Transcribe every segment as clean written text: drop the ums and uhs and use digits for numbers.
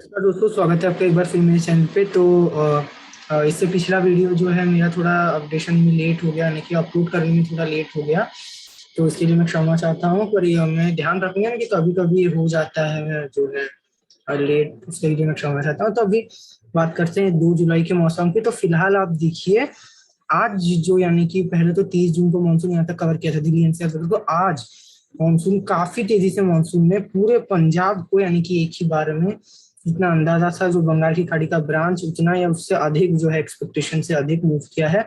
नमस्कार दोस्तों, स्वागत है आपका एक बार फिर मेरे चैनल पे। तो इससे पिछला वीडियो जो है मेरा थोड़ा अपडेशन में लेट हो गया, यानी कि अपलोड करने में थोड़ा लेट हो गया। तो इसके लिए मैं क्षमा चाहता हूँ, पर ये मैं ध्यान रखूंगा ना कि कभी कभी हो जाता है जो है लेट। उसके लिए मैं क्षमा चाहता हूँ। तो अभी बात करते हैं 2 जुलाई के मौसम की। तो फिलहाल आप देखिए, आज जो यानी कि पहले तो 30 जून को मानसून यहाँ तक कवर किया था दिल्ली एनसीआर तक, तो आज मानसून काफी तेजी से मानसून ने पूरे पंजाब को यानी कि एक ही बार में, जितना अंदाजा था जो बंगाल की खाड़ी का ब्रांच उतना या उससे अधिक जो है एक्सपेक्टेशन से अधिक मूव किया है।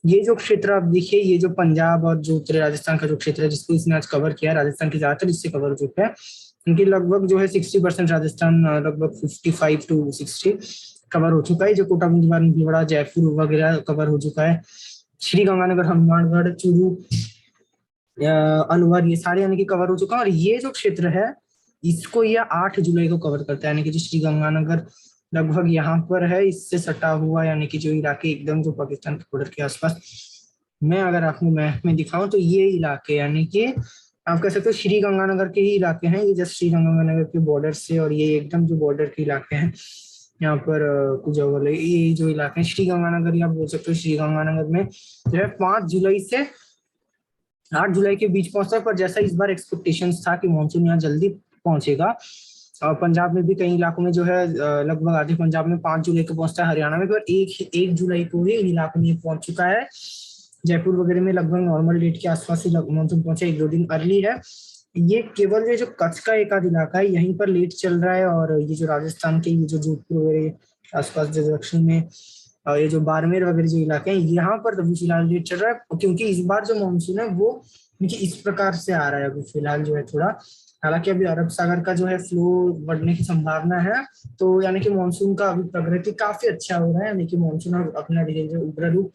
ये जो क्षेत्र आप देखिए, ये जो पंजाब और जो उत्तरी राजस्थान का जो क्षेत्र है जिसको इसने आज कवर किया है, राजस्थान की ज्यादातर इससे कवर हो चुका है। इनकी लगभग जो है 60% राजस्थान, लगभग 55 to 60 कवर हो चुका है। जो कोटा भीलवाड़ा जयपुर वगैरह कवर हो चुका है। श्री गंगानगर, हनुमानगढ़, चूरू, अलवर, ये सारे यानी कि कवर हो चुका है। और ये जो क्षेत्र है इसको ये 8 जुलाई को कवर करता है, यानी कि जो श्री गंगानगर लगभग यहाँ पर है, इससे सटा हुआ यानी कि जो इलाके एकदम जो पाकिस्तान के बॉर्डर के आसपास, मैं अगर आपको मैप में दिखाऊं तो ये इलाके यानी कि आप कह सकते हो श्री गंगानगर के ही इलाके हैं। ये जस्ट श्री गंगानगर के बॉर्डर से, और ये एकदम जो बॉर्डर के इलाके हैं यहाँ पर कुछ जगह ये जो इलाके हैं श्री गंगानगर, या आप बोल सकते हो श्री गंगानगर में जो है 5 जुलाई से 8 जुलाई के बीच पहुंचता है। पर जैसा इस बार एक्सपेक्टेशन था कि मानसून यहाँ जल्दी पहुंचेगा, और पंजाब में भी कई इलाकों में जो है लगभग आधे पंजाब में 5 जुलाई को पहुंचता है, हरियाणा में भी, और 1 जुलाई को ही इन इलाकों में पहुंच चुका है। जयपुर वगैरह में लगभग नॉर्मल डेट के आसपास ही मानसून पहुंचा, 1-2 दिन अर्ली है। ये केवल ये जो कच्छ का एक आध इलाका है यहीं पर लेट चल रहा है, और ये जो राजस्थान के ये जो जोधपुर वगैरह आसपास जो दक्षिण में ये जो बाड़मेर वगैरह जो इलाके हैं यहाँ पर अभी फिलहाल लेट चल रहा है, क्योंकि इस बार जो मानसून है वो देखिए इस प्रकार से आ रहा है अभी फिलहाल जो है थोड़ा। हालांकि अभी अरब सागर का जो है फ्लो बढ़ने की संभावना है, तो यानी कि मानसून का अभी प्रगति काफी अच्छा हो रहा है, यानी कि मानसून अपना धीरे धीरे उग्र रूप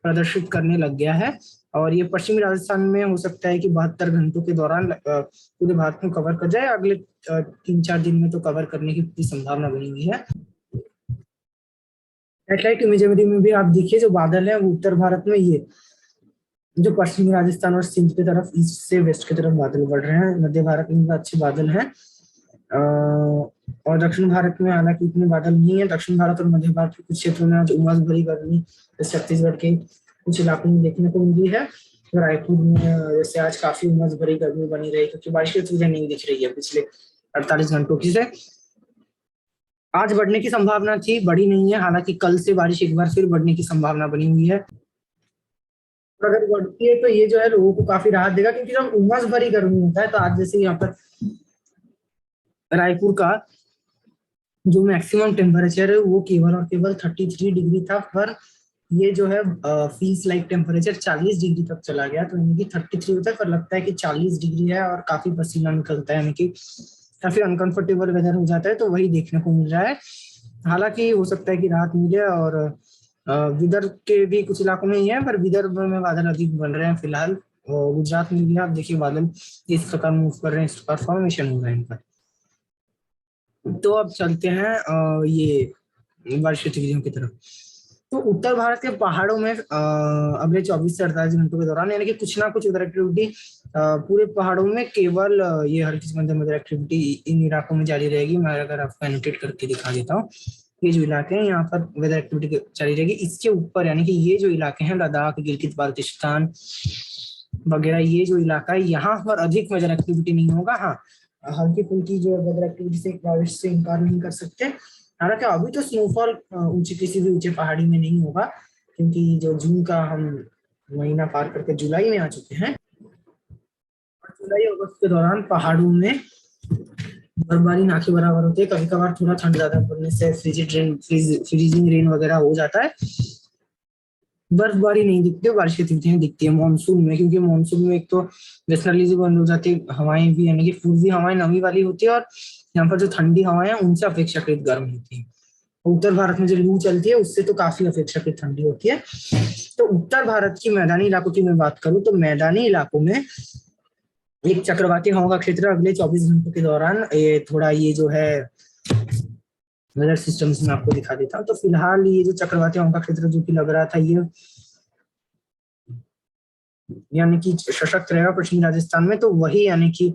प्रदर्शित करने लग गया है। और ये पश्चिमी राजस्थान में हो सकता है कि 72 घंटों के दौरान पूरे भारत में कवर कर जाए। अगले 3-4 दिन में तो कवर करने की पूरी संभावना बनी हुई है। सैटेलाइट इमेजरी में भी आप देखिए, जो बादल है वो उत्तर भारत में, ये जो पश्चिमी राजस्थान और सिंध की तरफ ईस्ट से वेस्ट की तरफ बादल बढ़ रहे हैं। मध्य भारत में भी अच्छे बादल हैं, और दक्षिण भारत में हालांकि इतने बादल नहीं है। दक्षिण भारत और मध्य भारत के कुछ क्षेत्रों में आज उमस भरी गर्मी छत्तीसगढ़ के कुछ इलाकों में देखने को मिली है। तो रायपुर में जैसे आज काफी उमस भरी गर्मी बनी रही, क्योंकि बारिश की चीजें नहीं दिख रही है पिछले 48 घंटों की से। आज बढ़ने की संभावना थी, बढ़ी नहीं है। हालांकि कल से बारिश एक बार फिर बढ़ने की संभावना बनी हुई है। अगर बढ़ती है तो ये जो है लोगों को काफी राहत देगा, क्योंकि जब उमस भरी गर्मी होता है तो आज जैसे यहाँ पर रायपुर का जो मैक्सिमम टेम्परेचर है वो केवल और केवल 33 डिग्री था, पर ये जो है फील्स लाइक टेम्परेचर 40 डिग्री तक चला गया। तो यानी कि 33 होता है पर लगता है कि 40 डिग्री है, और काफी पसीना निकलता है, यानी कि काफी अनकंफर्टेबल वेदर हो जाता है। तो वही देखने को मिल रहा है। हालांकि हो सकता है कि राहत मिले, और विदर्भ के भी कुछ इलाकों में ही है, पर विदर्भ में बादल अधिक बन रहे हैं फिलहाल। और गुजरात में भी आप देखिए बादल इस प्रकार मूव कर रहे हैं, इस प्रकार फॉर्मेशन हो रहा है इनका। तो अब चलते हैं ये वर्षीय गतिविधियों की तरफ। तो उत्तर भारत के पहाड़ों में अगले 24 से 48 घंटों के दौरान यानी कि कुछ ना कुछ वेदर एक्टिविटी पूरे पहाड़ों में केवल ये हल्की से मध्यम वेदर एक्टिविटी इन इलाकों में जारी रहेगी। मैं अगर आपको एनोटेट करके दिखा देता हूँ, ये जो इलाके हैं यहाँ पर वेदर एक्टिविटी जारी रहेगी। इसके ऊपर यानी कि ये जो इलाके हैं लद्दाख, गिलगित बाल्टिस्तान वगैरह, ये जो इलाका है यहाँ पर अधिक वेदर एक्टिविटी नहीं होगा। हाँ, हल्की फुल्की जो वेदर एक्टिविटी से बारिश से इनकार नहीं कर सकते। हालांकि अभी तो स्नोफॉल ऊंची किसी भी ऊंचे पहाड़ी में नहीं होगा, क्योंकि जो जून का हम महीना पार करके जुलाई में आ चुके हैं। और जुलाई अगस्त के दौरान पहाड़ों में बर्फबारी ना के बराबर होती है। कभी कभार थोड़ा ठंड ज्यादा पड़ने से फ्रीजिंग रेन वगैरह हो जाता है। बर्फबारी नहीं दिखती है, बारिश की तिथियां दिखती है मानसून में, क्योंकि मानसून में एक तो वेस्टर्लीज बंद हो जाती है, हवाएं भी यानी कि पूर्वी हवाएं नमी वाली होती है, और यहाँ पर जो ठंडी हवाएं हैं उनसे अपेक्षाकृत गर्म होती है। उत्तर भारत में जो लू चलती है उससे तो काफी अपेक्षाकृत ठंडी होती है। तो उत्तर भारत की मैदानी इलाकों की मैं बात करूं तो मैदानी इलाकों में एक चक्रवाती हवा का क्षेत्र अगले 24 घंटों के दौरान, ये थोड़ा ये जो है वेदर सिस्टम्स में आपको दिखा देता हूँ। तो फिलहाल ये जो चक्रवाती हवा का क्षेत्र जो कि लग रहा था ये यानी कि सशक्त रहेगा पश्चिमी राजस्थान में, तो वही यानी कि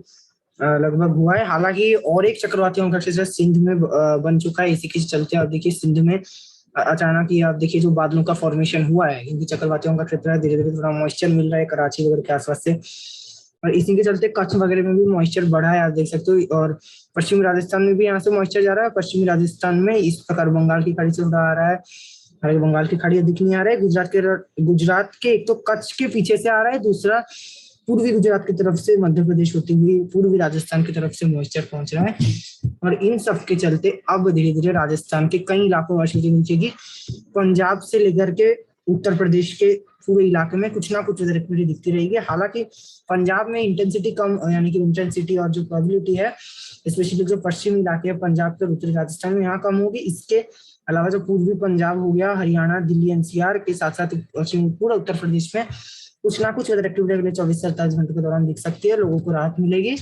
लगभग हुआ है। हालांकि और एक चक्रवाती हवा का क्षेत्र सिंध में बन चुका है। इसी के चलते आप देखिए सिंध में अचानक ही आप देखिए जो बादलों का फॉर्मेशन हुआ है, क्योंकि चक्रवाती हवा का क्षेत्र है, धीरे धीरे थोड़ा मॉइस्चर मिल रहा है कराची वगैरह के आसपास से, और इसी के चलते कच्छ वगैरह में भी मॉइस्चर बढ़ा है, आप देख सकते हो। और पश्चिमी राजस्थान में भी यहाँ से मॉइस्चर जा रहा है। पश्चिमी राजस्थान में इस प्रकार बंगाल की खाड़ी से उड़ा आ रहा है। हालांकि बंगाल की खाड़ी दिख नहीं आ रहा है। गुजरात के एक तो कच्छ के पीछे से आ रहा है, दूसरा पूर्वी गुजरात की तरफ से मध्य प्रदेश होती हुई पूर्वी राजस्थान की तरफ से मॉइस्चर पहुंच रहा है। और इन सब के चलते अब धीरे धीरे राजस्थान के कई इलाकों में वर्षा नीचेगी। पंजाब से लेकर के उत्तर प्रदेश के पूरे इलाके में कुछ ना कुछ वेदर एक्टिविटी दिखती रहेगी। हालांकि पंजाब में इंटेंसिटी कम, यानी कि इंटेंसिटी और जो प्रोबेबिलिटी है, स्पेशली जो पश्चिमी इलाके है पंजाब के उत्तरी राजस्थान में, यहाँ कम होगी। इसके अलावा जो पूर्वी पंजाब हो गया, हरियाणा, दिल्ली, एनसीआर के साथ साथ पश्चिमी पूरा उत्तर प्रदेश में कुछ ना कुछ वेदर एक्टिविटी अगले 24 से 48 घंटों के दौरान दिख सकती है। लोगों को राहत मिलेगी।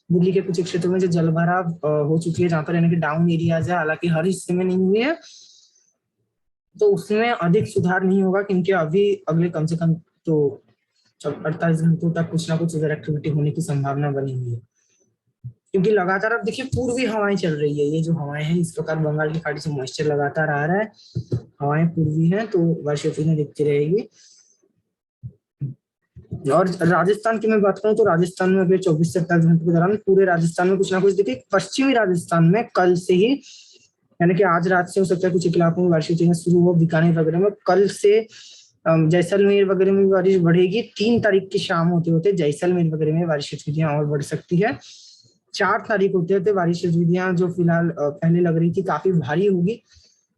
दिल्ली के कुछ क्षेत्रों में जो जलभराव हो चुकी है, जहां पर यानी कि डाउन एरियाज है, हालांकि हर हिस्से में नहीं हुई है, तो उसमें अधिक सुधार नहीं होगा, क्योंकि अभी अगले कम से कम तो 48 घंटों तक कुछ ना कुछ वेदर एक्टिविटी होने की संभावना बनी हुई है। क्योंकि लगातार अब देखिए पूर्वी हवाएं चल रही है। ये जो हवाएं हैं, इस प्रकार बंगाल की खाड़ी से मॉइस्चर लगातार आ रहा है, हवाएं पूर्वी हैं, तो वर्षा दिखती रहेगी। और राजस्थान की मैं बात करूं तो राजस्थान में अगले 24 से 48 घंटों के दौरान पूरे राजस्थान में कुछ ना कुछ देखिए। पश्चिमी राजस्थान में कल से ही, यानी कि आज रात से हो सकता है कुछ इलाकों में बारिश शुरू हो। बीकानेर वगैरह में कल से जैसलमेर वगैरह में बारिश बढ़ेगी। 3 तारीख की शाम होते होते जैसलमेर वगैरह में बारिश गतिविधियां और बढ़ सकती है। 4 तारीख होते होते बारिश गतिविधियां जो फिलहाल पहले लग रही थी काफी भारी होगी,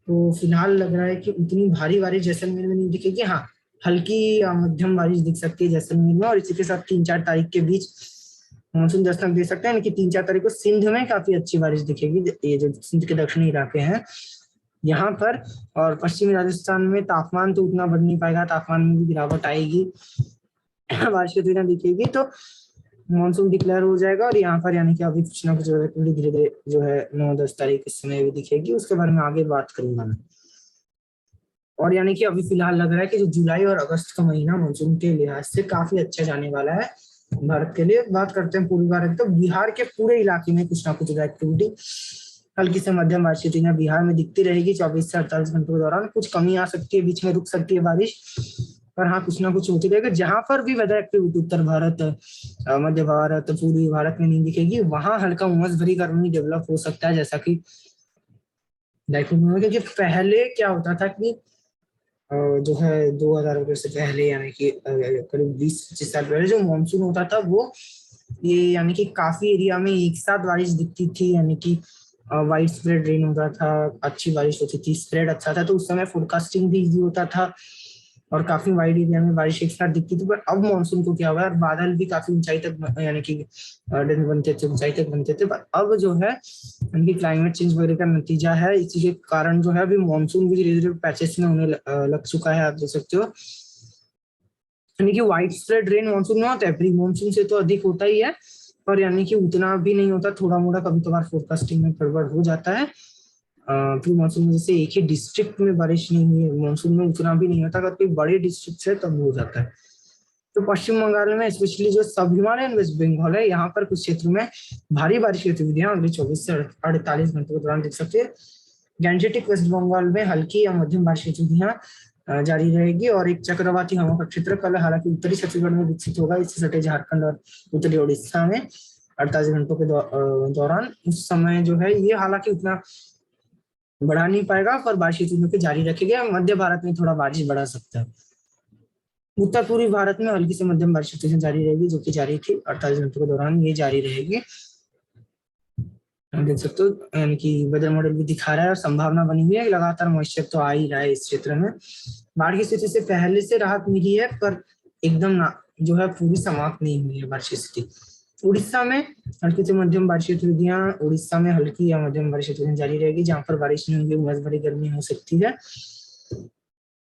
तो फिलहाल लग रहा है कि उतनी भारी बारिश जैसलमेर में नहीं दिखेगी। हाँ, हल्की या मध्यम बारिश दिख सकती है जैसलमेर में। और इसी के साथ 3-4 तारीख के बीच मानसून दस्तक दे सकते हैं, कि 3-4 तारीख को सिंध में काफी अच्छी बारिश दिखेगी। ये जो सिंध के दक्षिणी इलाके हैं यहाँ पर। और पश्चिमी राजस्थान में तापमान तो उतना बढ़ नहीं पाएगा, तापमान में भी गिरावट आएगी, बारिश की गतिविधियां दिखेगी, तो मानसून डिक्लेयर हो जाएगा। और यहाँ पर यानी कि अभी कुछ ना कुछ धीरे धीरे जो है 9-10 तारीख इस समय भी दिखेगी, उसके बारे में आगे बात करूंगा मैं। और यानी कि अभी फिलहाल लग रहा है कि जो जुलाई और अगस्त का महीना मानसून के लिहाज से काफी अच्छा जाने वाला है भारत के लिए। बात करते हैं पूर्वी भारत, तो बिहार के पूरे इलाके में कुछ ना कुछ एक्टिविटी हल्की से मध्यम बारिश की बिहार में दिखती रहेगी 24 से 48 घंटों के दौरान। कुछ कमी आ सकती है, बीच में रुक सकती है बारिश, पर हाँ कुछ ना कुछ होती रहेगी। जहां पर भी वेदर एक्टिविटी उत्तर भारत, मध्य भारत, पूर्वी भारत में नहीं दिखेगी, वहां हल्का उमस भरी गर्मी डेवलप हो सकता है, जैसा कि क्योंकि पहले क्या होता था कि जो है 2000 वगैरह से पहले, यानी कि करीब 20-25 साल पहले जो मानसून होता था वो ये यानी कि काफी एरिया में एक साथ बारिश दिखती थी, यानी कि वाइड स्प्रेड रेन होता था, अच्छी बारिश होती थी, स्प्रेड अच्छा था, तो उस समय फोरकास्टिंग भी इजी होता था और काफी वाइड एरिया में बारिश एक साथ दिखती थी। पर अब मानसून को क्या हुआ है, बादल भी काफी ऊंचाई तक यानी कि बनते थे, ऊंचाई तक बनते थे, पर अब जो है यानी कि क्लाइमेट चेंज वगैरह का नतीजा है। इसी के कारण जो है अभी मानसून भी धीरे धीरे पैचेस में होने लग चुका है, आप देख सकते हो। यानी कि वाइड स्प्रेड रेन मानसून में होता है, प्री मानसून से तो अधिक होता ही है, पर यानी कि उतना भी नहीं होता, थोड़ा मोड़ा कभी कभार फोरकास्टिंग में गड़बड़ हो जाता है। प्री मानसून में जैसे एक ही डिस्ट्रिक्ट में बारिश नहीं हुई है, मानसून में उतना भी नहीं होता, अगर कोई बड़े डिस्ट्रिक्ट है तब हो जाता है। तो पश्चिम बंगाल में स्पेशली जो सब हिमालयन वेस्ट बंगाल है, यहाँ पर कुछ क्षेत्रों में भारी बारिश की गतिविधियां अगले 24 से 48 घंटों के दौरान दिख सकती है। गैंजेटिक वेस्ट बंगाल में हल्की या मध्यम बारिश की गतिविधियां जारी रहेगी। और एक चक्रवाती हवा का क्षेत्र कल हालांकि उत्तरी छत्तीसगढ़ में विकसित होगा, इससे सटे झारखंड और उत्तरी उड़ीसा में 48 घंटों के दौरान। उस समय जो है ये हालांकि उतना बढ़ा नहीं पाएगा, पर बारिश की गतिविधियों जारी रखेगा। मध्य भारत में थोड़ा बारिश बढ़ा सकता है। उत्तर पूर्वी भारत में हल्की से मध्यम बारिश जारी रहेगी, जो कि जारी थी 48 घंटों के दौरान, ये जारी रहेगी। देख सकते हो, यानी कि वेदर मॉडल भी दिखा रहा है और संभावना बनी हुई है, लगातार मॉइस्चर तो आ ही रहा है इस क्षेत्र में। बाढ़ की स्थिति से पहले से राहत मिली है, पर एकदम ना जो है पूरी समाप्त नहीं हुई है बारिश की स्थिति। उड़ीसा में हल्की से मध्यम बारिश गतिविधियां, उड़ीसा में हल्की या मध्यम बारिश गतिविधियां जारी रहेगी, जहां पर बारिश नहीं होगी उमस भरी गर्मी हो सकती है।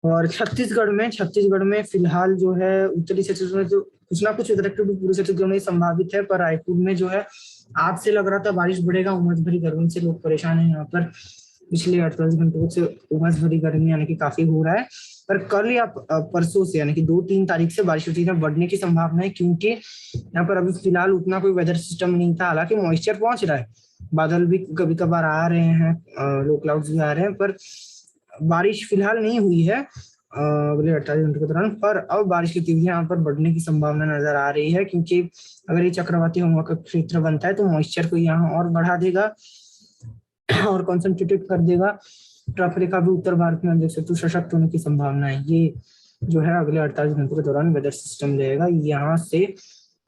और छत्तीसगढ़ में फिलहाल जो है उत्तरी छत्तीसगढ़ में तो कुछ ना कुछ पूरे छत्तीसगढ़ में संभावित है, पर रायपुर में जो है आज से लग रहा था बारिश बढ़ेगा, उमस भरी गर्मी से लोग परेशान है। यहाँ पर पिछले 48 घंटों से उमस भरी गर्मी यानी कि काफी हो रहा है। पर कल या परसों से यानी कि 2-3 तारीख से बारिश होती है बढ़ने की संभावना है, क्योंकि यहाँ पर अभी फिलहाल उतना कोई वेदर सिस्टम नहीं था। हालांकि मॉइस्चर पहुंच रहा है, बादल भी कभी कभार आ रहे हैं, लो क्लाउड्स भी आ रहे हैं, पर बारिश फिलहाल नहीं हुई है अगले 48 घंटों के दौरान। पर अब बारिश की तीव्रता यहाँ पर बढ़ने की संभावना नजर आ रही है, क्योंकि अगर ये चक्रवाती हवा का क्षेत्र बनता है तो मॉइस्चर को यहाँ और बढ़ा देगा और कॉन्सेंट्रेटेड कर देगा। ट्रफ रेखा भी उत्तर भारत में देख सकते हो सशक्त होने की संभावना है। ये जो है अगले 48 घंटों के दौरान वेदर सिस्टम रहेगा। यहाँ से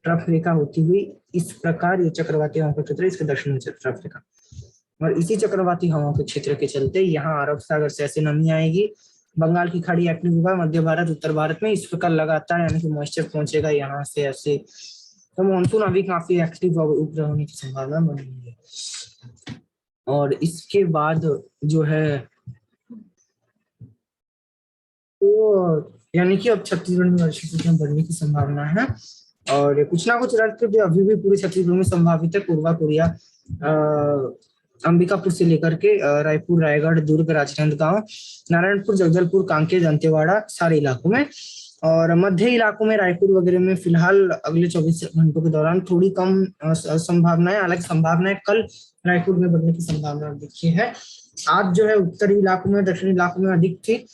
ट्रफ रेखा होती हुई इस प्रकार ये चक्रवाती हवा का क्षेत्र, इसके दक्षिण में ट्रफ रेखा, और इसी चक्रवाती हवा के क्षेत्र के चलते यहाँ अरब सागर से ऐसे नमी आएगी, बंगाल की खाड़ी एक्टिव होगा, मध्य भारत उत्तर भारत में इस प्रकार लगातार यानी कि मॉइस्चर पहुंचेगा यहाँ से ऐसे। तो मानसून अभी काफी एक्टिव उग्र होने की संभावना बनी हुई है। और इसके बाद जो है तो यानी कि अब छत्तीसगढ़ में वर्षा की बढ़ने की संभावना है, और कुछ ना कुछ राज्य अभी भी पूरे छत्तीसगढ़ में संभावित है। पूर्वा कोरिया, अंबिकापुर से लेकर के रायपुर, रायगढ़, दुर्ग, राजनांदगांव, नारायणपुर, जगदलपुर, कांकेर, दंतेवाड़ा सारे इलाकों में, और मध्य इलाकों में रायपुर वगैरह में फिलहाल अगले 24 घंटों के दौरान थोड़ी कम संभावना है। हालांकि संभावना है कल रायपुर में बढ़ने की संभावना देखी है। आज जो है उत्तरी इलाकों में, दक्षिणी इलाकों में अधिक थी,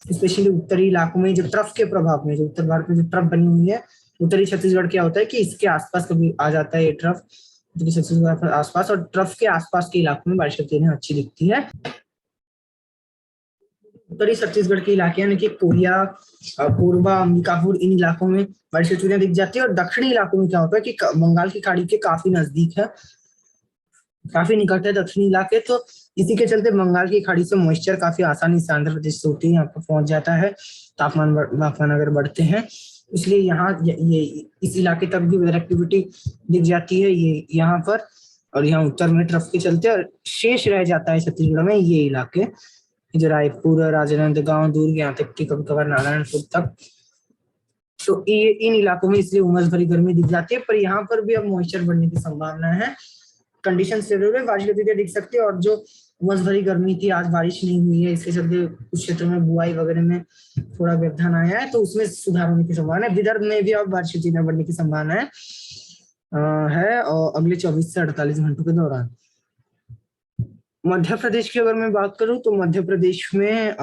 स्पेशली उत्तरी इलाकों में जो ट्रफ के प्रभाव में, जो उत्तर भारत में जो ट्रफ बनी हुई है, उत्तरी छत्तीसगढ़ क्या होता है कि इसके आसपास कभी आ जाता है ये ट्रफ छत्तीसगढ़ के आसपास, और ट्रफ के आसपास के इलाकों में बारिश होती है अच्छी दिखती है। उत्तरी छत्तीसगढ़ के इलाके यानी कि कोरिया, पूर्वा, अंबिकापुर, इन इलाकों में बारिश की चूड़ियां दिख जाती है। और दक्षिणी इलाकों में क्या होता है कि बंगाल की खाड़ी के काफी नजदीक है, काफी निकट है दक्षिणी इलाके, तो इसी के चलते बंगाल की खाड़ी से मॉइस्चर काफी आसानी से आंध्र प्रदेश से होती है यहाँ पर पहुंच जाता है। तापमान अगर बढ़ते हैं, इसलिए यहाँ ये इस इलाके तक भी वेदर एक्टिविटी दिख जाती है ये यहाँ पर। और यहाँ उत्तर में ट्रफ के चलते और शेष रह जाता है छत्तीसगढ़ में ये इलाके, जो रायपुर, राजनांदगांव, दुर्ग, यहाँ तक कि कभी कभार नारायणपुर तक। तो ये इन इलाकों में इसलिए उमस भरी गर्मी दिख जाती है, पर यहाँ पर भी अब मॉइस्चर बढ़ने की संभावना है। कंडीशन फेवरेबल है, बारिश गतिविधियां दिख सकती है। और जो उमस भरी गर्मी थी, आज बारिश नहीं हुई है, इसके चलते कुछ क्षेत्रों में बुआई वगैरह में थोड़ा व्यवधान आया है, तो उसमें सुधार होने की संभावना है। विदर्भ में भी अब बारिश गतिविधियां बढ़ने की संभावना है और अगले 24 से 48 घंटों के दौरान। मध्य प्रदेश की अगर मैं बात करूं तो मध्य प्रदेश में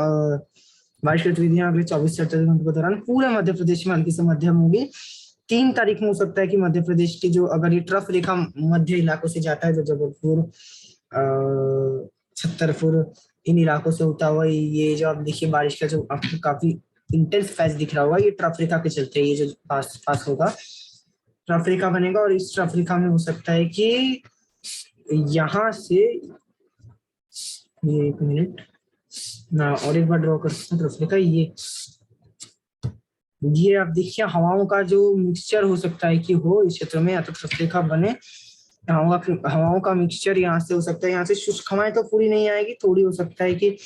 बारिश गतिविधियां अगले 24 से 48 घंटों के दौरान पूरे मध्य प्रदेश में हल्की से मध्यम होगी। 3 तारीख में हो सकता है कि मध्य प्रदेश की जो अगर ये ट्रफ रेखा मध्य इलाकों से जाता है, जो जबलपुर, छतरपुर, इन इलाकों से होता हुआ, ये जो आप देखिए बारिश का जो आपको काफी इंटेंस फैज दिख रहा होगा, ये ट्रफ रेखा के चलते ये जो पास होगा, ट्रफ रेखा बनेगा। और इस ट्रफ रेखा में हो सकता है कि यहाँ से ये 1 मिनट ना और एक बार ड्रॉ कर सकते हैं ट्रफ रेखा। ये आप देखिए हवाओं का जो मिक्सचर हो सकता है कि हो इस क्षेत्र में, या तो ट्रफ रेखा बने, हवाओं का मिक्सचर यहाँ से हो सकता है। यहाँ से शुष्क हवाएं तो पूरी नहीं आएगी, थोड़ी हो सकता है कि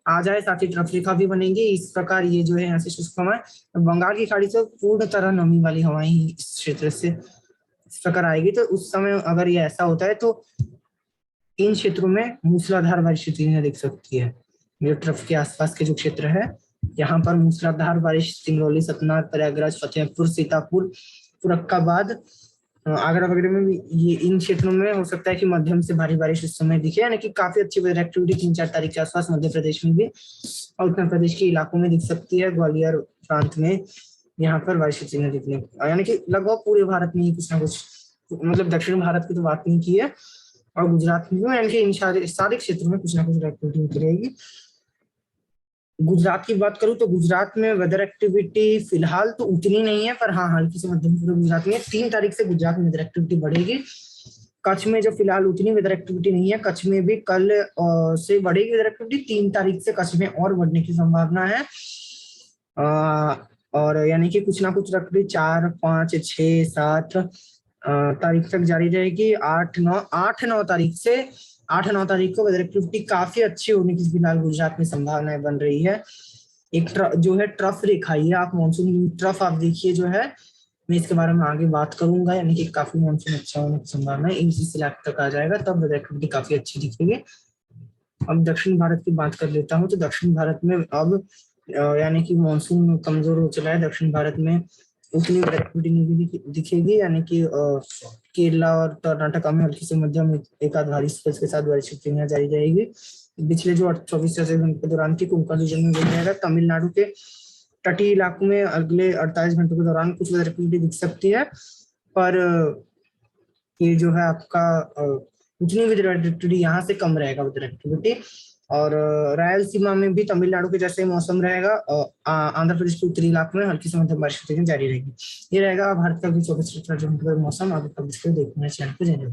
आ जाए, साथ ही ट्रफ रेखा भी बनेगी। इस प्रकार ये जो है यहाँ से शुष्क हवाएं, बंगाल की खाड़ी से पूर्ण तरह नमी वाली हवाएं ही इस क्षेत्र से इस प्रकार आएगी। तो उस समय अगर ये ऐसा होता है तो इन क्षेत्रों में मूसलाधार बारिश दिख सकती है। जो ट्रफ के आसपास के जो क्षेत्र है, यहाँ पर मूसलाधार बारिश सिंगरौली, सतना, प्रयागराज, फतेहपुर, सीतापुर, फुरक्काबाद, आगरा वगैरह में भी ये इन क्षेत्रों में हो सकता है कि मध्यम से भारी बारिश उस समय दिखे, यानी कि काफी अच्छी वेदर एक्टिविटी 3-4 तारीख के आसपास मध्य प्रदेश में भी और उत्तर प्रदेश के इलाकों में दिख सकती है। ग्वालियर प्रांत में यहाँ पर बारिश दिखने, यानी कि लगभग पूरे भारत में ही कुछ ना कुछ, मतलब दक्षिण भारत की तो बात नहीं की है, और गुजरात में यानी कि इन सारे क्षेत्रों में कुछ ना कुछ एक्टिविटी होती रहेगी। गुजरात की बात करूं तो गुजरात में वेदर एक्टिविटी फिलहाल तो उतनी नहीं है, पर हाँ हल्की से मध्यम पूरे गुजरात में 3 तारीख से गुजरात में वेदर एक्टिविटी बढ़ेगी। कच्छ में जो फिलहाल उतनी वेदर एक्टिविटी नहीं है, कच्छ में भी कल से बढ़ेगी वेदर एक्टिविटी। 3 तारीख से कच्छ में और बढ़ने की संभावना है, और यानी कि कुछ ना कुछ एक्टिविटी 4, 5, 6, 7 तारीख तक जारी रहेगी। 8-9 तारीख को वेदर एक्टिविटी काफी अच्छी होने की फिलहाल गुजरात में संभावनाएं बन रही है। एक जो है ट्रफ रेखा, ये आप मानसून ट्रफ आप देखिए जो है, मैं इसके बारे में आगे बात करूंगा, यानी कि काफी मानसून अच्छा होने की संभावना है। इस इलाके तक आ जाएगा तब वेदर एक्टिविटी काफी अच्छी दिखेगी। अब दक्षिण भारत की बात कर लेता हूँ, तो दक्षिण भारत में अब यानी कि मानसून कमजोर हो चला है दक्षिण भारत में, उतनी एक्टिविटी नहीं दिखेगी। यानी कि केरला और कर्नाटक में हल्की से मध्यम एक आध भारी स्पेस के साथ बारिश की जारी रहेगी। पिछले जो 24 घंटे के दौरान की कोंकण रीजन में मिल जाएगा। तमिलनाडु के तटीय इलाकों में अगले 48 घंटों के दौरान कुछ वेदर एक्टिविटी दिख सकती है, पर ये जो है आपका उतनी वेदर एक्टिविटी यहाँ से कम रहेगा वेदर एक्टिविटी। और रायलसीमा में भी तमिलनाडु के जैसे मौसम रहेगा। आंध्र प्रदेश के उत्तरी इलाकों में हल्की से मध्यम बारिश जारी रहेगी। ये रहेगा भारत का 24 घंटे का मौसम। आगे का देखना चैनल को।